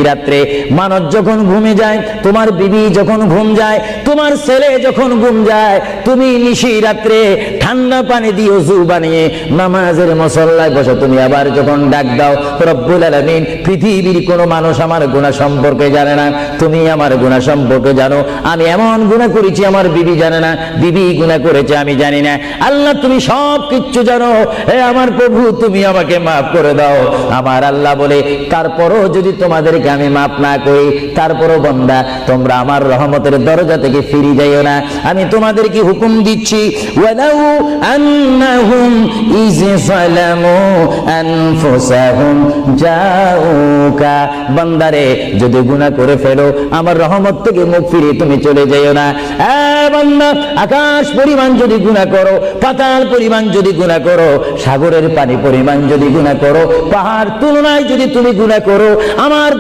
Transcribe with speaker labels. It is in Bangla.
Speaker 1: রাত্রে মানুষ যখন ঘুমে যায়, তোমার বিবি যখন ঘুম যায়, তোমার ছেলে যখন ঘুম যায়, তুমি নিশি রাত্রে ঠান্ডা পানি দিয়ে ওযু বানিয়ে নামাজের মুসল্লায় বসো। তুমি আবার যখন ডাক দাও, রব্বুল আলামিন, পৃথিবীর কোনো মানুষ আমার গুনাহ সম্পর্কে জানে না, তুমি আমার গুনাহ সম্পর্কে জানো। আমি এমন গুনাহ করেছি আমার বিবি জানে না, বিবি গুনাহ করেছে আমি জানি না। আল্লাহ তুমি সব কিচ্ছু জানো, হে আমার প্রভু তুমি আমাকে মাফ করে দাও। আমার আল্লাহ বলে, তারপরও যদি তোমাদের আমি মাফ না করি, তারপরও বান্দা তোমরা আমার রহমতের দরজা থেকে ফিরে যাইও না। আমি তোমাদেরকে হুকুম দিচ্ছি, ওয়ালাউ আন্নাহুম ইয যালামু আনফুসাহুম জাউকা, বান্দারে যদি গুনাহ করে ফেলো আমার রহমত থেকে মুখ ফিরিয়ে তুমি চলে যাইও না। বান্দা, আকাশ পরিমাণ যদি গুনাহ করো, পাতাল পরিমাণ যদি গুনাহ করো, সাগরের পানি পরিমাণ যদি গুনাহ করো, পাহাড় তুলনায় যদি তুমি গুনাহ করো, আমার